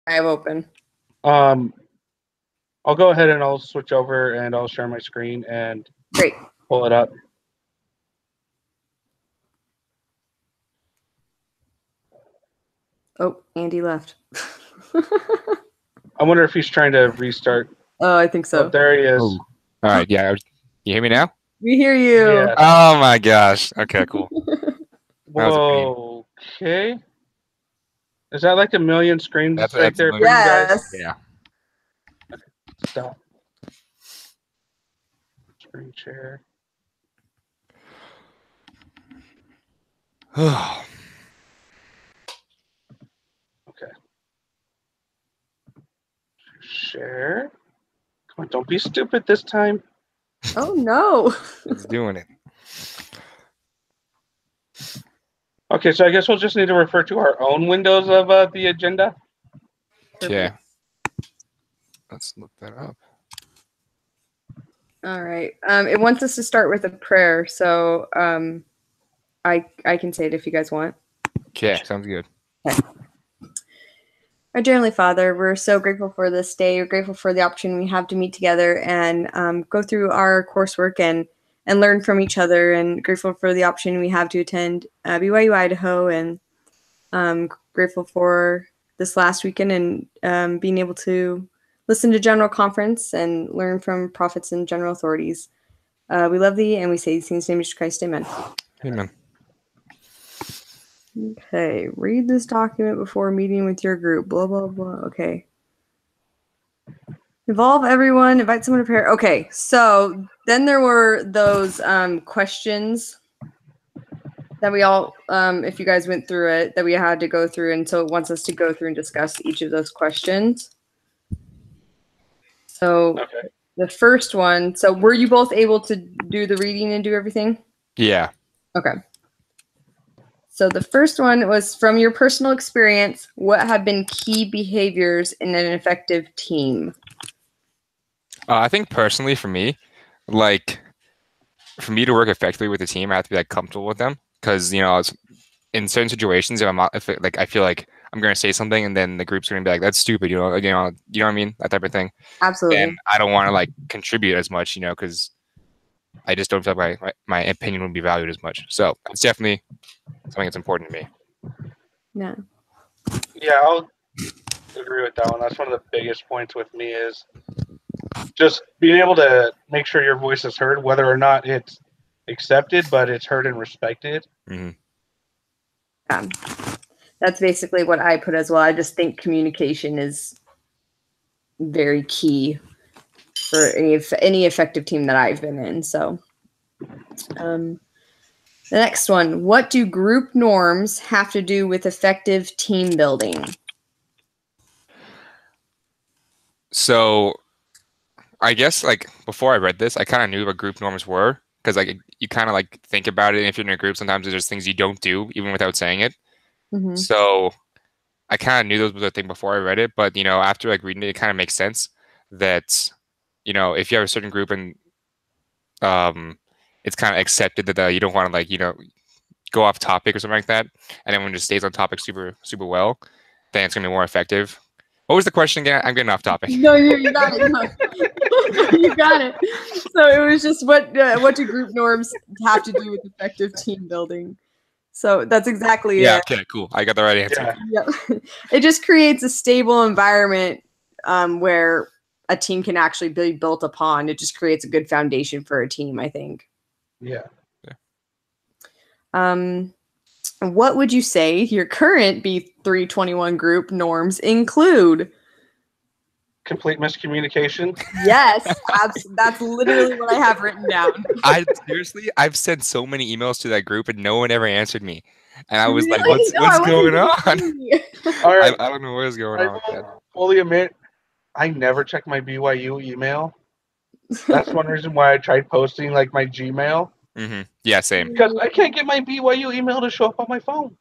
I have open. I'll go ahead and I'll switch over and I'll share my screen and Great. pull it up. Oh, Andy left. I wonder if he's trying to restart. Oh, I think so. Oh, there he is. Oh. All right, yeah. You hear me now? We hear you. Yeah. Oh my gosh. Okay, cool. Whoa. Okay. Is that like a million screens That's right there a for you guys? Yes. Yeah. Stop. Screen share. Oh. Okay. Share. Come on, don't be stupid this time. Oh no. It's doing it. Okay, so I guess we'll just need to refer to our own windows of the agenda. Yeah. Let's look that up. All right. It wants us to start with a prayer, so I can say it if you guys want. Okay, sounds good. Okay. Our dear Heavenly Father, we're so grateful for this day. We're grateful for the opportunity we have to meet together and go through our coursework and learn from each other, and grateful for the option we have to attend BYU Idaho, and grateful for this last weekend and being able to listen to General Conference and learn from prophets and general authorities. We love thee, and we say these things in the name of Jesus Christ. Amen. Amen. Okay, read this document before meeting with your group. Blah, blah, blah. Okay. Involve everyone, invite someone to prepare. Okay, so then there were those questions that we all, if you guys went through it, that we had to go through. And so it wants us to go through and discuss each of those questions. So Okay. the first one, so were you both able to do the reading and do everything? Yeah. Okay. So the first one was, from your personal experience, what have been key behaviors in an effective team? I think personally for me, like for me to work effectively with a team, I have to be like comfortable with them, because in certain situations, if I feel like I'm gonna say something and then the group's gonna be like, that's stupid, you know what I mean, that type of thing. Absolutely. Then I don't want to like contribute as much, because I just don't feel like my opinion would be valued as much. So it's definitely something that's important to me. Yeah. Yeah, I'll agree with that one. That's one of the biggest points with me is just being able to make sure your voice is heard, whether or not it's accepted, but it's heard and respected. Mm-hmm. Yeah. That's basically what I put as well. I just think communication is very key for any effective team that I've been in. So the next one, what do group norms have to do with effective team building? So I guess like before I read this, I kind of knew what group norms were, because like you kind of like think about it. And if you're in a group, sometimes there's things you don't do even without saying it. Mm-hmm. So I kind of knew those was a thing before I read it, but after like reading it, it kind of makes sense that if you have a certain group and it's kind of accepted that you don't want to like go off topic or something like that, and everyone just stays on topic super super well, then it's gonna be more effective. What was the question again? I'm getting off topic. No, you got it. No. You got it. So it was just what do group norms have to do with effective team building? So that's exactly Yeah. it. Okay. Cool. I got the right answer. Yeah. It just creates a stable environment where a team can actually be built upon. It just creates a good foundation for a team, I think. Yeah. What would you say your current B321 group norms include? Complete miscommunication. Yes, that's literally what I have written down. I've sent so many emails to that group and no one ever answered me, and I was like, Really? "What's going on?" All right. I don't know what is going on. will fully admit, I never check my BYU email. That's one reason why I tried posting like my Gmail. Mm-hmm. Yeah, same. Because I can't get my BYU email to show up on my phone.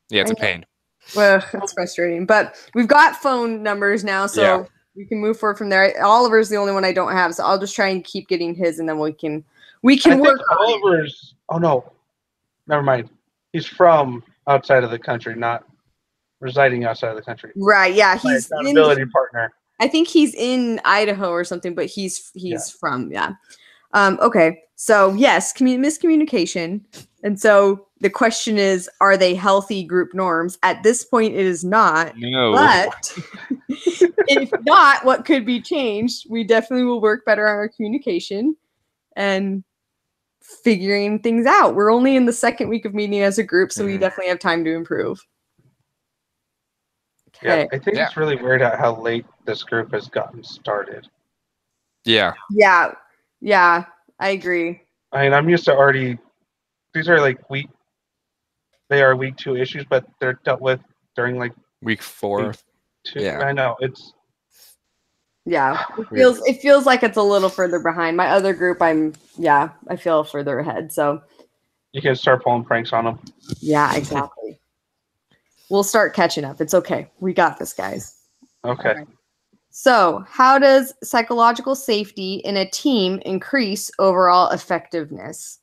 Yeah, it's a pain. Well, it's frustrating, but we've got phone numbers now, so we can move forward from there. Oliver's the only one I don't have, so I'll just try and keep getting his, and then we can work on Oliver's. Oh no, never mind. He's from outside of the country, not residing outside of the country. Right. Yeah. My He's accountability partner. I think he's in Idaho or something, but he's from, okay. So yes, miscommunication. And so the question is, are they healthy group norms? At this point, it is not. No. But if not, what could be changed? We definitely will work better on our communication and figuring things out. We're only in the second week of meeting as a group, so we definitely have time to improve. Okay. Yeah, I think it's really weird at how late this group has gotten started. Yeah. Yeah. Yeah, I agree. I mean, I'm used to already. These are like they are week 2 issues, but they're dealt with during like week 4. Week 2. Yeah. I know it's. Yeah, it feels like it's a little further behind. My other group, I feel further ahead. So you can start pulling pranks on them. Yeah, exactly. We'll start catching up. It's okay. We got this, guys. Okay. Right. So, how does psychological safety in a team increase overall effectiveness?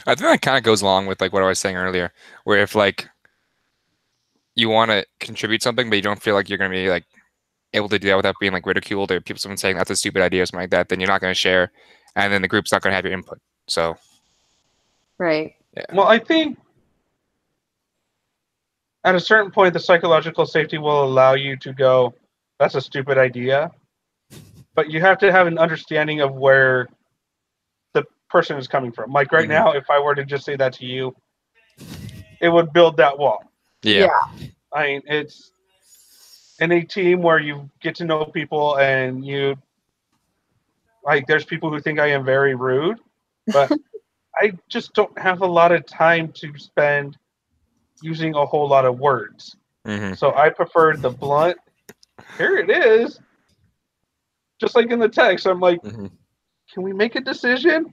I think that kind of goes along with like what I was saying earlier, where if like you want to contribute something, but you don't feel like you're going to be like able to do that without being like ridiculed or someone saying that's a stupid idea or something like that, then you're not going to share, and then the group's not going to have your input. So, right. Yeah. Well, I think at a certain point, the psychological safety will allow you to go, that's a stupid idea. But you have to have an understanding of where the person is coming from. Like right now, if I were to just say that to you, it would build that wall. Yeah. I mean, it's in a team where you get to know people and you, like, there's people who think I am very rude, but I just don't have a lot of time to spend using a whole lot of words. So I prefer the blunt, here it is. Just like in the text, I'm like, can we make a decision?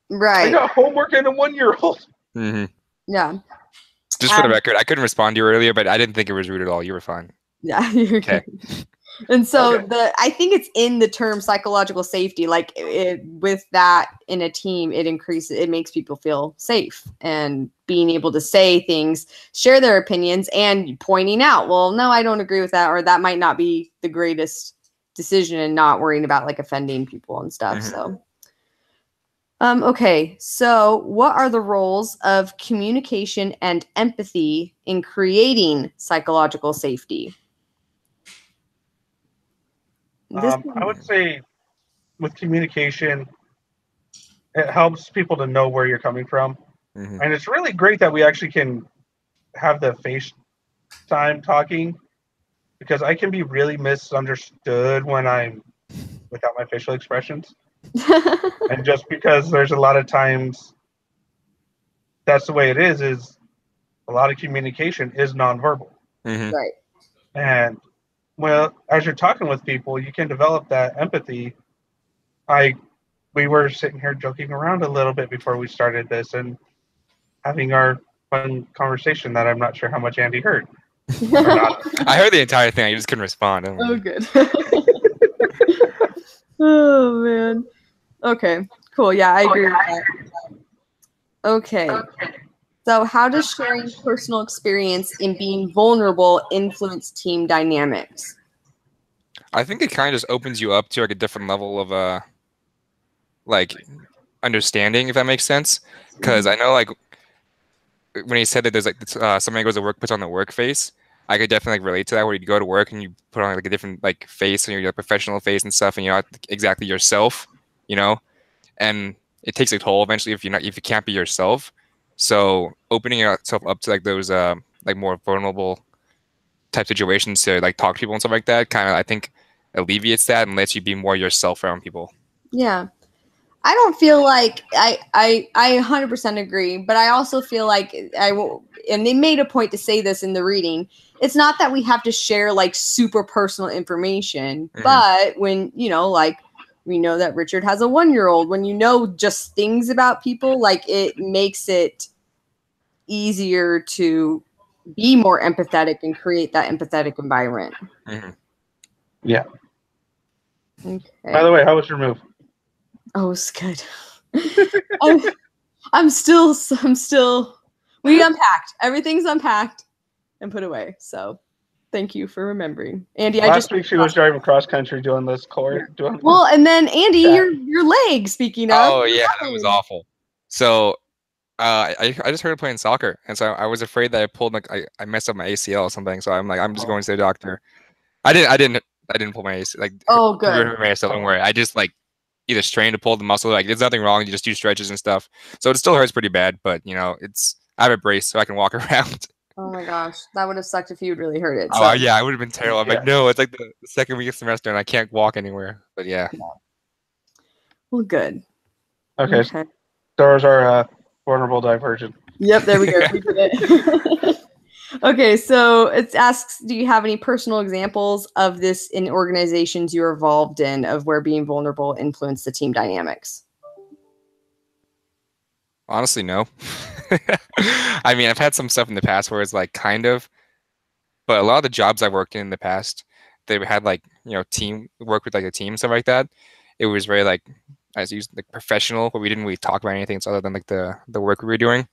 Right. I got homework and a 1-year-old. Yeah. Just for the record, I couldn't respond to you earlier, but I didn't think it was rude at all. You were fine. Yeah, you're okay. And so I think it's in the term psychological safety, like with that in a team, it makes people feel safe and being able to say things, share their opinions and pointing out, well, no, I don't agree with that. Or that might not be the greatest decision and not worrying about like offending people and stuff. So, okay. So what are the roles of communication and empathy in creating psychological safety? I would say with communication, it helps people to know where you're coming from. And it's really great that we actually can have the FaceTime talking, because I can be really misunderstood when I'm without my facial expressions. And just because there's a lot of times that's the way it is a lot of communication is nonverbal. Right. And well, as you're talking with people, you can develop that empathy. We were sitting here joking around a little bit before we started this and having our fun conversation that I'm not sure how much Andy heard. Or not. I heard the entire thing. I just couldn't respond. Oh, good. Oh, man. Okay, cool. Yeah, I agree with that. Okay. So how does sharing personal experience in being vulnerable influence team dynamics? I think it kind of just opens you up to like a different level of like understanding, if that makes sense. Because I know like when he said that there's like somebody goes to work puts on the work face, I could definitely like relate to that, where you go to work and you put on like a different like face and your professional face and stuff, and you're not exactly yourself, you know, and it takes a toll eventually if you can't be yourself. So opening yourself up to like those like more vulnerable type situations to like talk to people and stuff like that kind of, I think, alleviates that and lets you be more yourself around people. Yeah. I don't feel like I 100% agree, but I also feel like and they made a point to say this in the reading. It's not that we have to share like super personal information, but when, you know, like we know that Richard has a 1-year-old, when you know just things about people, like it makes it easier to be more empathetic and create that empathetic environment. Yeah. Okay. By the way, how was your move? Oh, it's good. I'm still, we unpacked. Everything's unpacked. and put away. So thank you for remembering. Andy, Last week she was driving cross country doing this course. Well, and then Andy, your leg, speaking of. Oh yeah, that was awful. So I just heard playing soccer, and so I was afraid that I pulled I messed up my ACL or something. So I'm just going to the doctor. I didn't pull my ACL. Like, oh, good. My ACL, don't worry. I just either strained to pull the muscle. Like, there's nothing wrong. You just do stretches and stuff. So it still hurts pretty bad, but I have a brace so I can walk around. Oh my gosh, that would have sucked if you'd really hurt it. Oh yeah, I would have been terrible. I'm like, no, it's like the second week of semester and I can't walk anywhere. But yeah. Well, good. Okay. So there's our vulnerable diversion. Yep, there we go. We did it. Okay, so it asks, do you have any personal examples of this in organizations you're involved in of where being vulnerable influenced the team dynamics? Honestly, no. I mean, I've had some stuff in the past where it's kind of, but a lot of the jobs I worked in the past, they had team work with a team, stuff like that. It was very as used professional, but we didn't really talk about anything other than the work we were doing.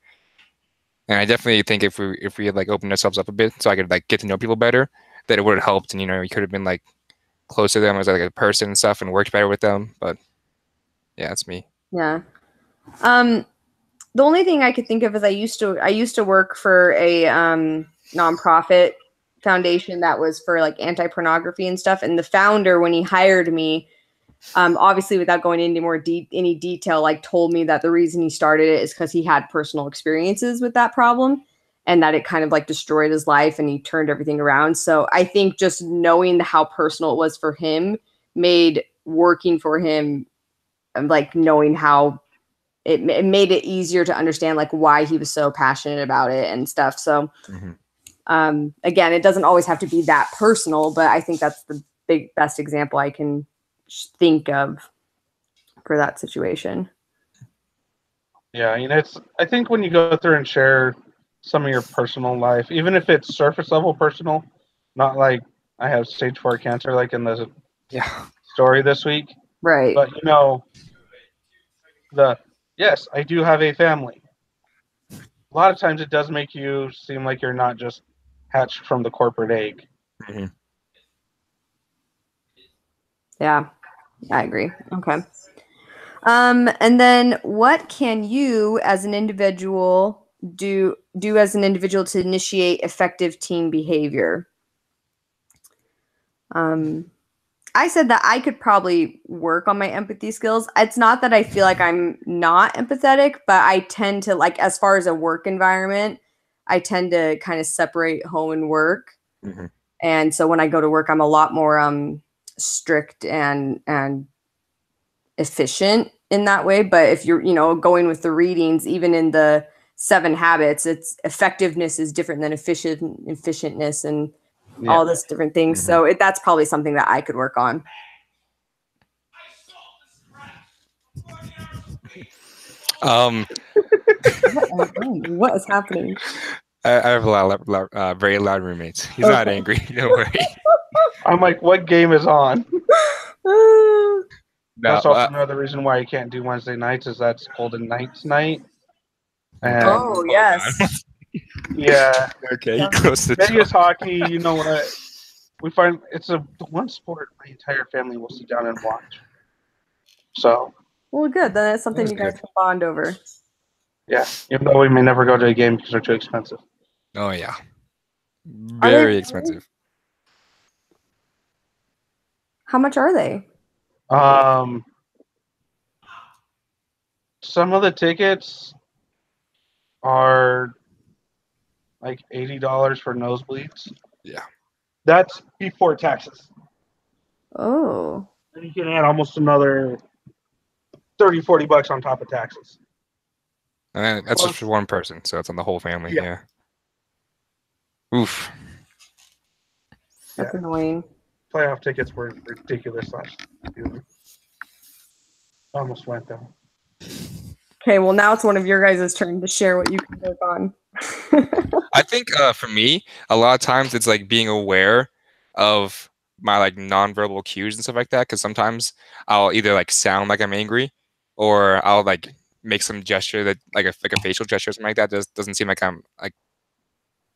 And I definitely think if we had opened ourselves up a bit, so I could get to know people better, that it would have helped, and we could have been close to them as a person and stuff, and worked better with them. But yeah, that's me. Yeah. The only thing I could think of is I used to work for a nonprofit foundation that was for anti-pornography and stuff. And the founder, when he hired me, obviously without going into any detail, told me that the reason he started it is because he had personal experiences with that problem and that it kind of destroyed his life and he turned everything around. So I think just knowing how personal it was for him made working for him, knowing how it made it easier to understand why he was so passionate about it and stuff. So again, it doesn't always have to be that personal, but I think that's the best example I can think of for that situation. Yeah, I think when you go through and share some of your personal life, even if it's surface level personal, not like I have stage 4 cancer in the story this week. Right. But yes, I do have a family. A lot of times it does make you seem like you're not just hatched from the corporate egg. Mm-hmm. Yeah, I agree. Okay. And then what can you as an individual do as an individual to initiate effective team behavior? I said that I could probably work on my empathy skills. It's not that I feel like I'm not empathetic, but I tend to as far as a work environment, I tend to kind of separate home and work. Mm-hmm. And so when I go to work, I'm a lot more strict and efficient in that way. But if you're, going with the readings, even in the 7 habits, it's effectiveness is different than efficientness and all this different things. Mm-hmm. So that's probably something that I could work on. What is happening? I have a lot of very loud roommates. He's not angry. Don't worry. I'm like, what game is on? No, that's also another reason why you can't do Wednesday nights is that's Golden Knights night. And yes. Yeah. Okay, close to Vegas hockey, you know what? We find it's the one sport my entire family will sit down and watch. So. Well, good. Then it's something you guys can bond over. Yeah, even though we may never go to a game because they're too expensive. Oh yeah, very expensive. How much are they? Some of the tickets are like $80 for nosebleeds. Yeah. That's before taxes. Oh. And you can add almost another $30-$40 on top of taxes. And that's just for one person, so it's on the whole family. Yeah. Oof. That's annoying. Playoff tickets were ridiculous last year. Almost went though. Okay, well now it's one of your guys' turn to share what you can work on. I think for me, a lot of times it's being aware of my nonverbal cues and stuff like that. Because sometimes I'll either sound like I'm angry, or I'll make some gesture that a facial gesture or something like that doesn't seem like I'm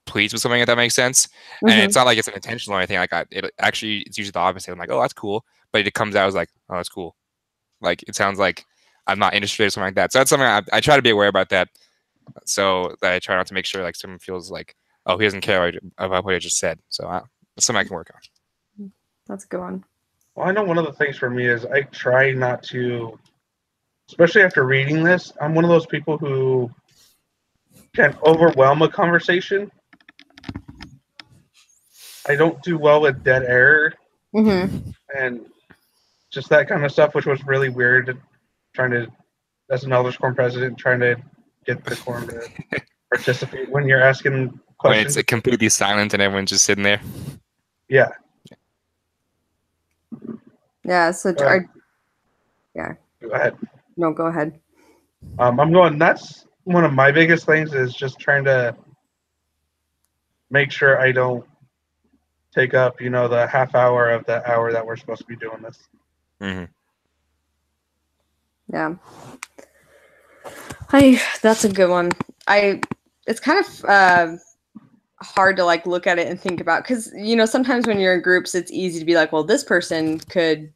pleased with something, if that makes sense. Mm-hmm. And it's not like it's an intentional or anything. Like it's usually the opposite. I'm like, oh, that's cool, but it comes out as like, oh, that's cool. Like it sounds like I'm not interested or something like that. So that's something I try to be aware about that. So that I try not to make sure like someone feels like, oh, he doesn't care about what I just said. So that's something I can work on. That's a good one. Well, I know one of the things for me is I try not to, especially after reading this, I'm one of those people who can overwhelm a conversation. I don't do well with dead air and just that kind of stuff, which was really weird. Trying to, as an Elders Quorum president, trying to get the quorum to participate when you're asking questions. When it's completely silent and everyone's just sitting there. Yeah. Yeah. So, yeah. Go ahead. No, go ahead. I'm going. That's one of my biggest things is just trying to make sure I don't take up, the half hour of the hour that we're supposed to be doing this. Mm-hmm. Yeah. That's a good one. It's kind of hard to like look at it and think about, because sometimes when you're in groups, it's easy to be like, well, this person could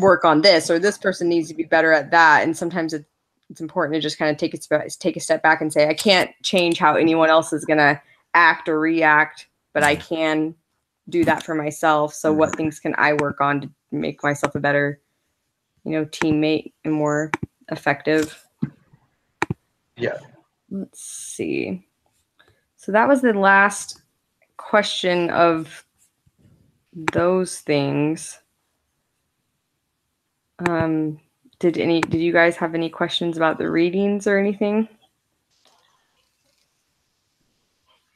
work on this, or this person needs to be better at that, and sometimes it's important to just kind of take a step back and say, I can't change how anyone else is gonna act or react, but I can do that for myself. So what things can I work on to make myself a better teammate and more effective? Yeah. Let's see. So that was the last question of those things. Did you guys have any questions about the readings or anything?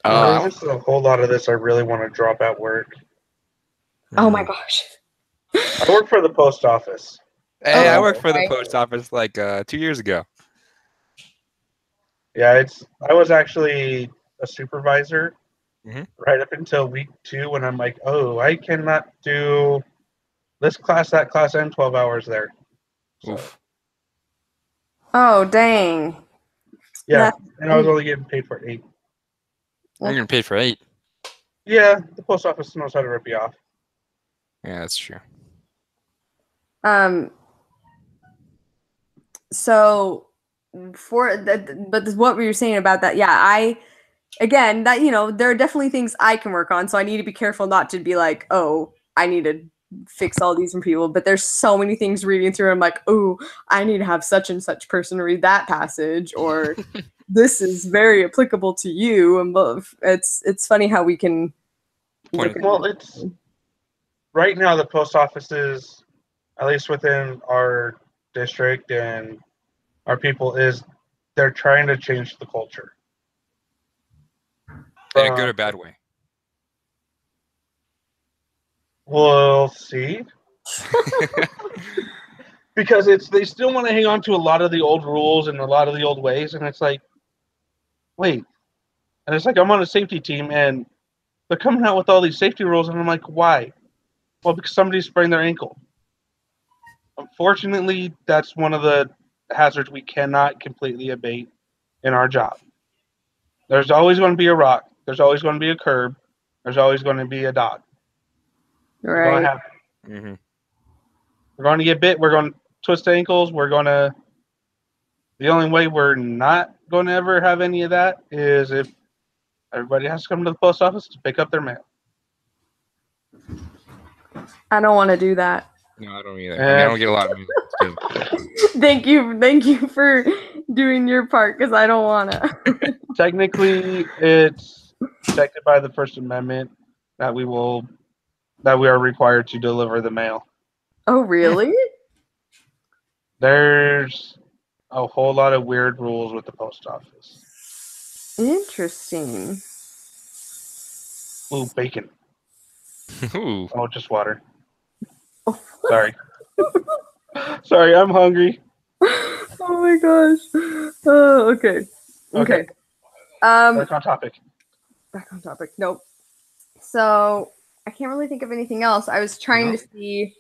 There's just a whole lot of this I really want to drop at work. Oh my gosh. I work for the post office. Hey, I worked for the post office like 2 years ago. Yeah, I was actually a supervisor right up until week 2 when I'm like, oh, I cannot do this class, that class, and 12 hours there. So, oh, dang. Yeah, and I was only getting paid for 8. You're getting paid for 8. Yeah, the post office knows how to rip you off. Yeah, that's true. So but what were you saying about that? Yeah, again, that there are definitely things I can work on, so I need to be careful not to be like, oh, I need to fix all these from people. But there's so many things reading through, I'm like, oh, I need to have such and such person read that passage, or this is very applicable to you. And it's funny how we can Well, it's right now the post offices, at least within our district and our people, they're trying to change the culture. In a good or bad way? We'll see. Because they still want to hang on to a lot of the old rules and a lot of the old ways, and it's like, wait. And it's like, I'm on a safety team, and they're coming out with all these safety rules, and I'm like, why? Well, because somebody sprained their ankle. Unfortunately, that's one of the hazards we cannot completely abate in our job. There's always going to be a rock. There's always going to be a curb. There's always going to be a dog. right. We're going to get bit. We're going to twist ankles. The only way we're not going to ever have any of that is if everybody has to come to the post office to pick up their mail. I don't want to do that. No, I don't either. I don't get a lot of music. Thank you for doing your part, because I don't want to. Technically, it's protected by the First Amendment that we are required to deliver the mail. Oh, really? There's a whole lot of weird rules with the post office. Interesting. Ooh, bacon. Ooh. Oh, just water. Sorry. Sorry, I'm hungry. Oh my gosh. Oh, okay. Okay. Back on topic. Nope. So I can't really think of anything else. I was trying to see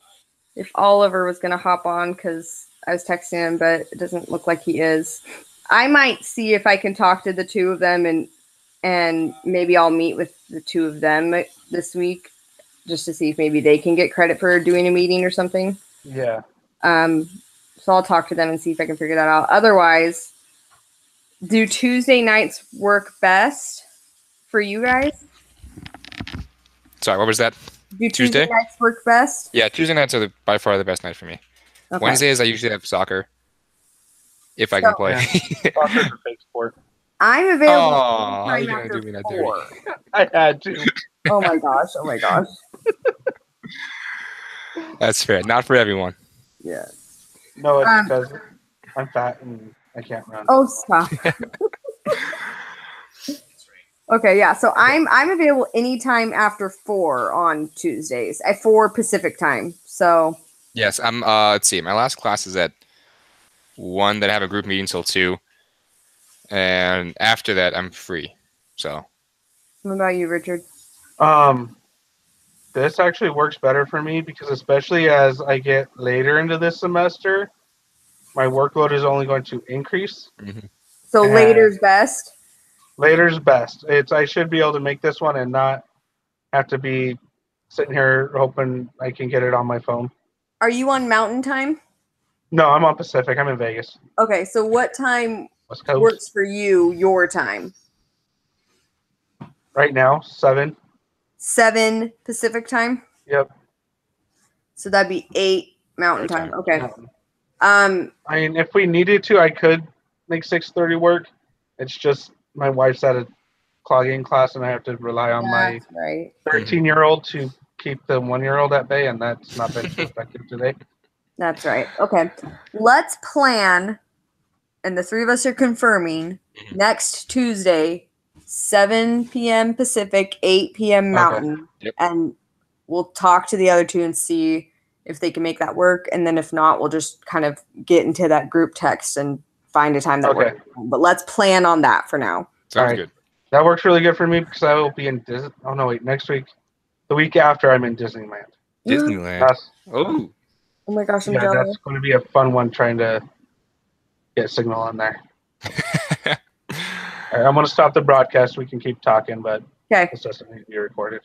if Oliver was going to hop on, because I was texting him, but it doesn't look like he is. I might see if I can talk to the two of them and and maybe I'll meet with the two of them this week just to see if maybe they can get credit for doing a meeting or something. Yeah. So I'll talk to them and see if I can figure that out. Otherwise, do Tuesday nights work best for you guys? Sorry, what was that? Do Tuesday Tuesday? nights work best? Yeah, Tuesday nights are by far the best night for me. Okay. Wednesdays, I usually have soccer if I can play. Yeah. Soccer's a fake sport. I'm available Oh, how are you anytime gonna after do me that 4. dirty? I had to. Oh my gosh. Oh my gosh. That's fair. Not for everyone. Yeah. No, it's because I'm fat and I can't run. Oh, stop. Okay, yeah. So I'm available anytime after 4 on Tuesdays at 4 Pacific time. So Yes, I'm. Let's see. My last class is at 1. Then I have a group meeting till 2, and after that, I'm free. So. what about you, Richard? This actually works better for me because especially as I get later into this semester, my workload is only going to increase. Mm-hmm. So later's best. Later's best. I should be able to make this one and not have to be sitting here hoping I can get it on my phone. Are you on Mountain Time? No, I'm on Pacific. I'm in Vegas. Okay, so what time West Coast. works for you, your time? Right now, 7. 7 Pacific time? Yep. So that'd be 8 Mountain Mountain time. Okay. I mean, if we needed to, I could make 6:30 work. It's just my wife's at a clogging class, and I have to rely on my right. 13-year-old to keep the 1-year-old at bay, and that's not been so effective today. That's right. Okay. Let's plan, and the 3 of us are confirming, next Tuesday, 7 p.m. Pacific, 8 p.m. Mountain. Yep. And we'll talk to the other 2 and see if they can make that work. And then if not, we'll just kind of get into that group text and find a time that works. But let's plan on that for now. Sounds good. That works really good for me because I will be in Disney. Oh, no, wait. Next week. The week after, I'm in Disneyland. Disneyland. Oh. Oh my gosh, I'm Yeah, jealous. that's going to be a fun one trying to get signal on there. All right, I'm going to stop the broadcast. We can keep talking, but Okay. this doesn't need to be recorded.